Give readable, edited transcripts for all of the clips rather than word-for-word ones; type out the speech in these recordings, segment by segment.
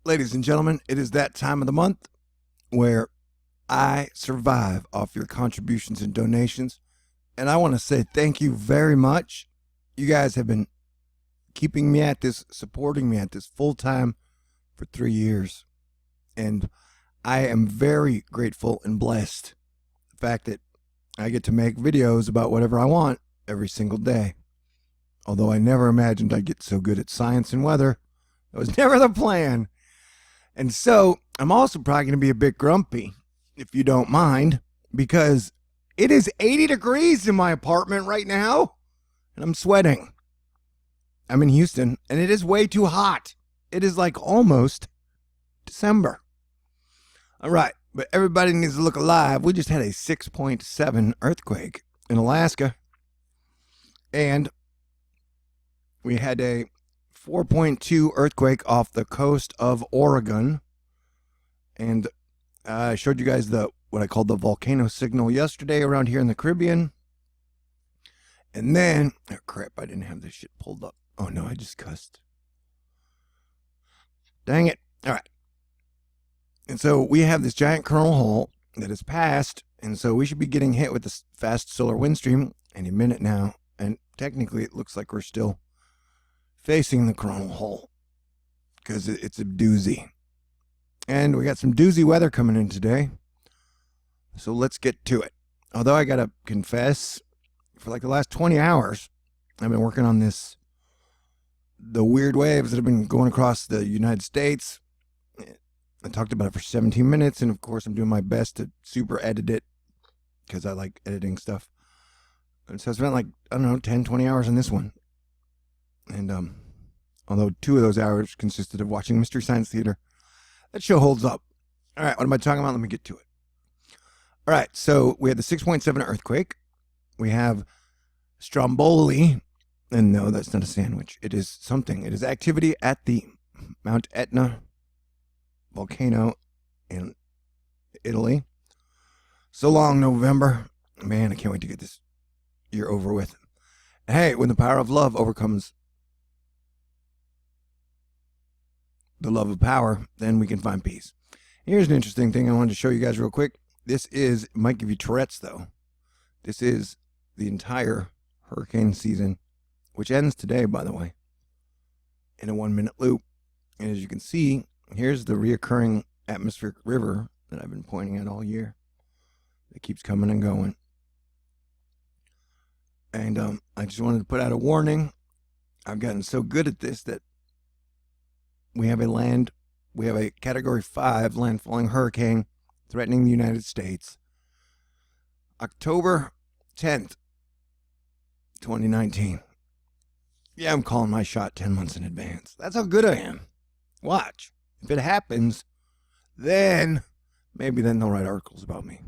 Ladies and gentlemen, it is that time of the month where I survive off your contributions and donations. And I want to say thank you very much. You guys have been keeping me at this, supporting me at this full time for 3 years. And I am very grateful and blessed. The fact that I get to make videos about whatever I want every single day. Although I never imagined I'd get so good at science and weather. That was never the plan. And so I'm also probably going to be a bit grumpy, if you don't mind, because it is 80 degrees in my apartment right now, and I'm sweating. I'm in Houston, and it is way too hot. It is like almost December. All right, but everybody needs to look alive. We just had a 6.7 earthquake in Alaska, and we had a 4.2 earthquake off the coast of Oregon. And I showed you guys what I called the volcano signal yesterday around here in the Caribbean. And then, oh crap, I didn't have this shit pulled up. Oh no, I just cussed. Dang it. All right. And so we have this giant coronal hole that has passed. And so we should be getting hit with this fast solar wind stream any minute now. And technically it looks like we're still facing the coronal hole because it's a doozy. And we got some doozy weather coming in today. So let's get to it. Although I got to confess, for like the last 20 hours, I've been working on the weird waves that have been going across the United States. I talked about it for 17 minutes. And of course, I'm doing my best to super edit it because I like editing stuff. And so I spent like, I don't know, 10, 20 hours on this one. And although 2 of those hours consisted of watching Mystery Science Theater, that show holds up. All right, what am I talking about? Let me get to it. All right, so we had the 6.7 earthquake. We have Stromboli, and no, that's not a sandwich. It is something. It is activity at the Mount Etna volcano in Italy. So long, November. Man, I can't wait to get this year over with. Hey, when the power of love overcomes the love of power, then we can find peace. Here's an interesting thing I wanted to show you guys real quick. This might give you Tourette's though. This is the entire hurricane season, which ends today, by the way, in a 1-minute loop. And as you can see, here's the reoccurring atmospheric river that I've been pointing at all year. It keeps coming and going. And I just wanted to put out a warning. I've gotten so good at this that we have a Category 5 landfalling hurricane threatening the United States. October 10th, 2019. Yeah, I'm calling my shot 10 months in advance. That's how good I am. Watch. If it happens, then maybe then they'll write articles about me.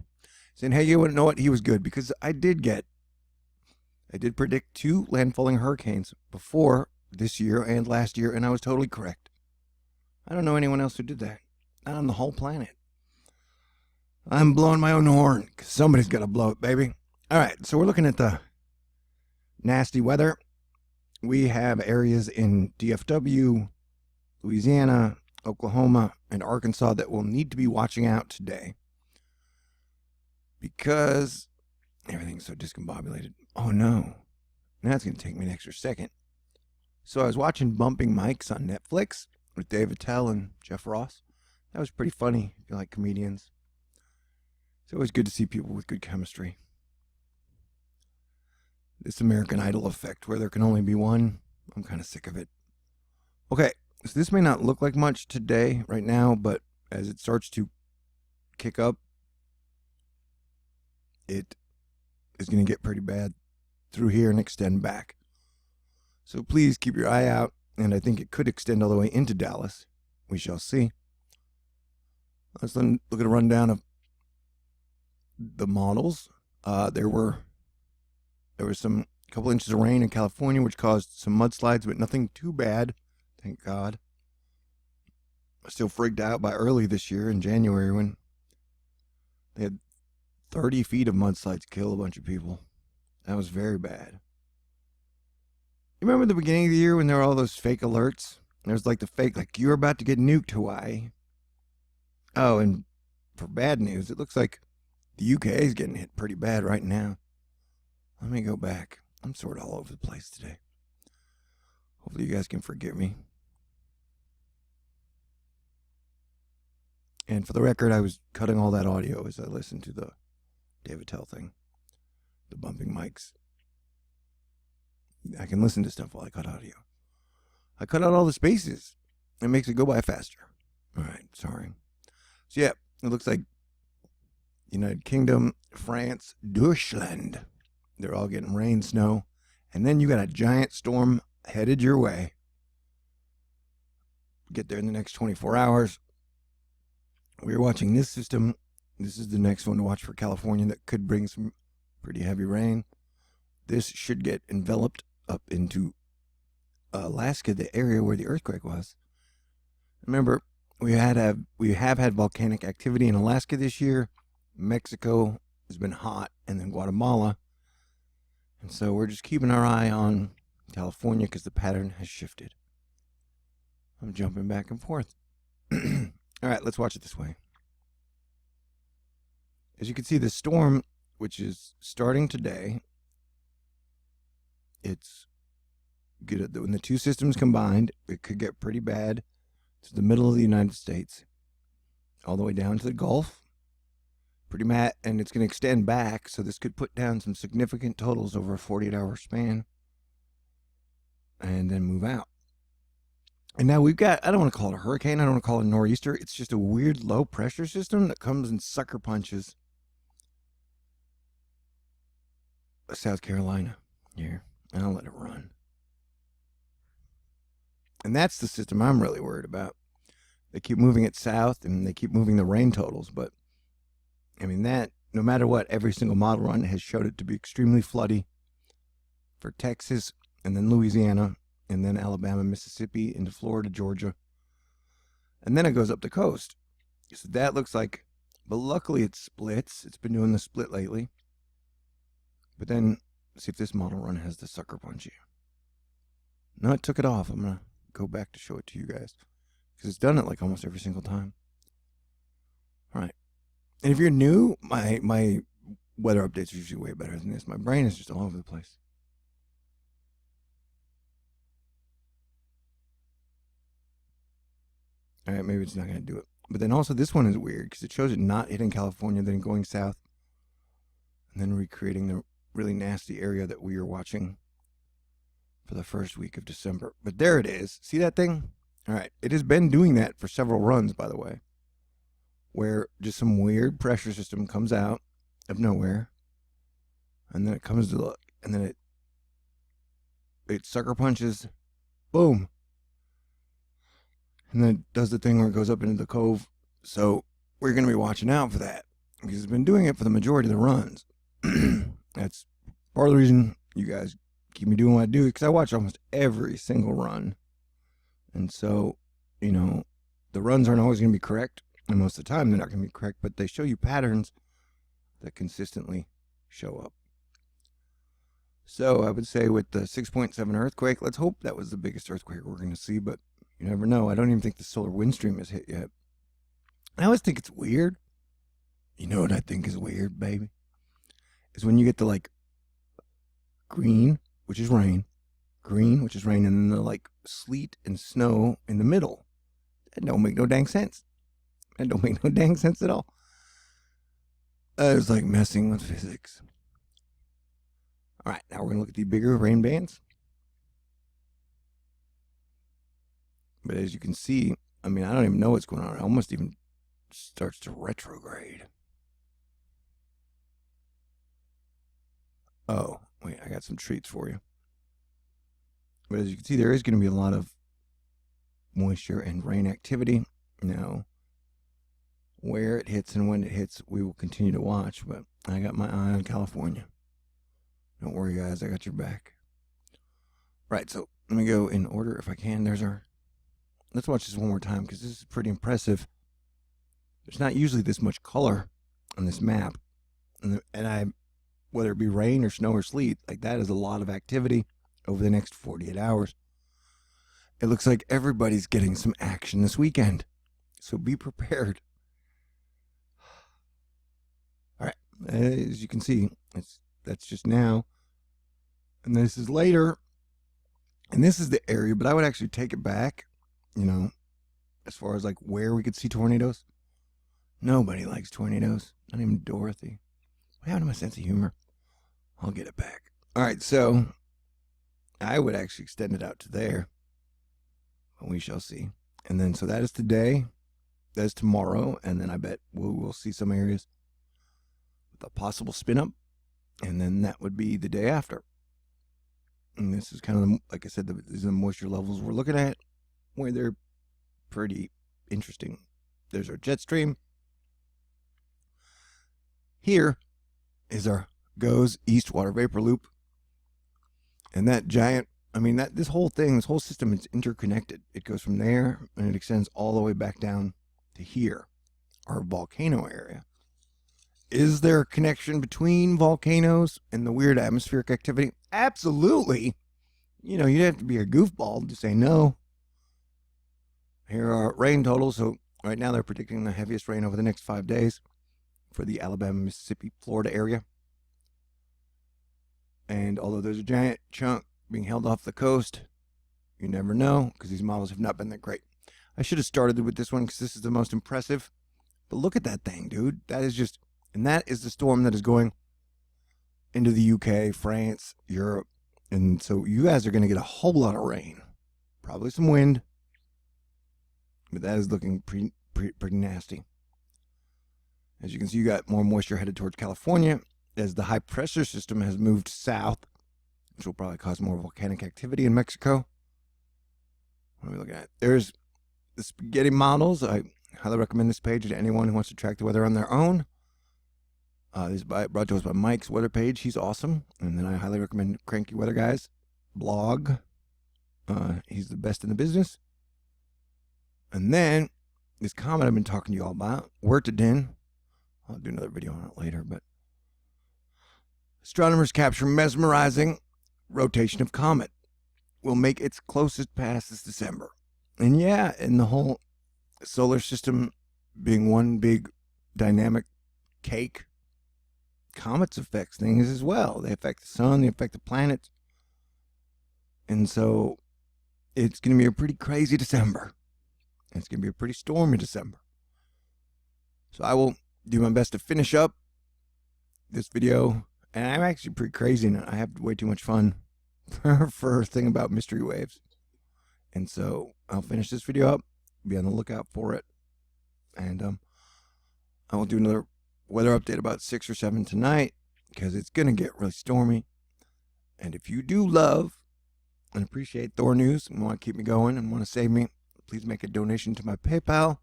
Saying, hey, you wouldn't know what? He was good because I did predict 2 landfalling hurricanes before this year and last year, and I was totally correct. I don't know anyone else who did that. Not on the whole planet. I'm blowing my own horn because somebody's got to blow it, baby. All right, so we're looking at the nasty weather. We have areas in DFW, Louisiana, Oklahoma, and Arkansas that will need to be watching out today because everything's so discombobulated. Oh no, that's going to take me an extra second. So I was watching Bumping Mics on Netflix with Dave Attell and Jeff Ross. That was pretty funny if you like comedians. It's always good to see people with good chemistry. This American Idol effect where there can only be one, I'm kind of sick of it. Okay, so this may not look like much today, right now, but as it starts to kick up, it is going to get pretty bad through here and extend back. So please keep your eye out, and I think it could extend all the way into Dallas. We shall see. Let's look at a rundown of the models. There was a couple inches of rain in California, which caused some mudslides, but nothing too bad, thank God. I still freaked out by early this year in January when they had 30 feet of mudslides kill a bunch of people. That was very bad. You remember the beginning of the year when there were all those fake alerts? There's like the fake, like you're about to get nuked, Hawaii. Oh, and for bad news, it looks like the UK is getting hit pretty bad right now. Let me go back. I'm sort of all over the place today. Hopefully you guys can forgive me. And for the record, I was cutting all that audio as I listened to the David Tell thing. The bumping mics. I can listen to stuff while I cut audio. I cut out all the spaces. It makes it go by faster. All right, sorry. So yeah, it looks like United Kingdom, France, Deutschland. They're all getting rain, snow. And then you got a giant storm headed your way. Get there in the next 24 hours. We're watching this system. This is the next one to watch for California that could bring some pretty heavy rain. This should get enveloped up into Alaska, the area where the earthquake was. Remember, we have had volcanic activity in Alaska this year. Mexico has been hot, and then Guatemala. And so we're just keeping our eye on California because the pattern has shifted. I'm jumping back and forth. All right, let's watch it this way. As you can see, the storm, which is starting today, it's good. When the two systems combined, it could get pretty bad to the middle of the United States, all the way down to the Gulf. Pretty mad, and it's going to extend back, so this could put down some significant totals over a 48-hour span, and then move out. And now we've got, I don't want to call it a hurricane, I don't want to call it a nor'easter, it's just a weird low pressure system that comes and sucker punches South Carolina here, and I'll let it run. And that's the system I'm really worried about. They keep moving it south, and they keep moving the rain totals, but I mean, that, no matter what, every single model run has showed it to be extremely floody for Texas, and then Louisiana, and then Alabama, Mississippi, into Florida, Georgia. And then it goes up the coast. So that looks like, but luckily it splits. It's been doing the split lately. But then, see if this model run has the sucker punchy. No, it took it off. I'm going to go back to show it to you guys, because it's done it like almost every single time. All right. And if you're new, my weather updates are usually way better than this. My brain is just all over the place. All right, maybe it's not going to do it. But then also this one is weird because it shows it not hitting California, then going south, and then recreating the really nasty area that we are watching for the first week of December. But there it is. See that thing? All right. It has been doing that for several runs, by the way, where just some weird pressure system comes out of nowhere, and then it comes to look, and then it sucker punches, boom, and then it does the thing where it goes up into the cove. So we're going to be watching out for that, because it's been doing it for the majority of the runs. That's part of the reason you guys keep me doing what I do, because I watch almost every single run. And so, you know, the runs aren't always going to be correct, and most of the time they're not going to be correct, but they show you patterns that consistently show up. So I would say with the 6.7 earthquake, let's hope that was the biggest earthquake we're going to see, but you never know. I don't even think the solar wind stream has hit yet. I always think it's weird. You know what I think is weird, baby? Is when you get the like green, which is rain, green, which is rain, and then the like sleet and snow in the middle. That don't make no dang sense. That don't make no dang sense at all. It's like messing with physics. All right, now we're going to look at the bigger rain bands. But as you can see, I mean, I don't even know what's going on. It almost even starts to retrograde. Oh, wait, I got some treats for you. But as you can see, there is going to be a lot of moisture and rain activity. Now, where it hits and when it hits, we will continue to watch. But I got my eye on California. Don't worry, guys, I got your back. Right, so let me go in order if I can. Let's watch this one more time, because this is pretty impressive. There's not usually this much color on this map. And whether it be rain or snow or sleet, like that is a lot of activity over the next 48 hours. it looks like everybody's getting some action this weekend. So be prepared. All right. As you can see, that's just now. And this is later. And this is the area, but I would actually take it back, as far as like where we could see tornadoes. Nobody likes tornadoes. Not even Dorothy. What happened to my sense of humor? I'll get it back. All right, so I would actually extend it out to there. But we shall see. And then, so that is today. That is tomorrow. And then I bet we'll see some areas with a possible spin up. And then that would be the day after. And this is kind of, like I said, these are the moisture levels we're looking at, where they're pretty interesting. There's our jet stream. Here is our GOES East Water Vapor Loop. And that giant, this whole system is interconnected. It goes from there and it extends all the way back down to here, our volcano area. Is there a connection between volcanoes and the weird atmospheric activity? Absolutely. You'd have to be a goofball to say no. Here are rain totals. So right now they're predicting the heaviest rain over the next 5 days for the Alabama, Mississippi, Florida area. And although there's a giant chunk being held off the coast, you never know, because these models have not been that great. I should have started with this one because this is the most impressive. But look at that thing, dude. That is just... And that is the storm that is going into the UK, France, Europe. And so you guys are going to get a whole lot of rain. Probably some wind. But that is looking pretty nasty. As you can see, you got more moisture headed towards California as the high pressure system has moved south, which will probably cause more volcanic activity in Mexico. What are we looking at? There's the spaghetti models. I highly recommend this page to anyone who wants to track the weather on their own. This is brought to us by Mike's weather page. He's awesome. And then I highly recommend crankywxguy blog. He's the best in the business. And then this comet I've been talking to you all about, worked it in. I'll do another video on it later, but astronomers capture mesmerizing rotation of comet. Will make its closest pass this December. And yeah, in the whole solar system being one big dynamic cake, comets affect things as well. They affect the sun, they affect the planets. And so it's going to be a pretty crazy December. It's going to be a pretty stormy December. So I will do my best to finish up this video. And I'm actually pretty crazy and I have way too much fun for a thing about mystery waves. And so I'll finish this video up. Be on the lookout for it. And I will do another weather update about 6 or 7 tonight because it's going to get really stormy. And if you do love and appreciate Thor News and want to keep me going and want to save me, please make a donation to my PayPal.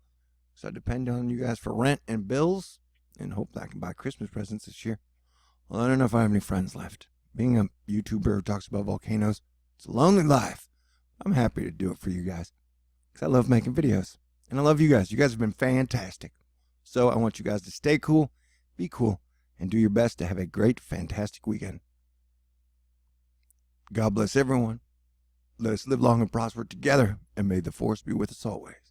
So I depend on you guys for rent and bills and hope that I can buy Christmas presents this year. Well, I don't know if I have any friends left. Being a YouTuber who talks about volcanoes, it's a lonely life. I'm happy to do it for you guys because I love making videos. And I love you guys. You guys have been fantastic. So I want you guys to stay cool, be cool, and do your best to have a great, fantastic weekend. God bless everyone. Let us live long and prosper together, and may the force be with us always.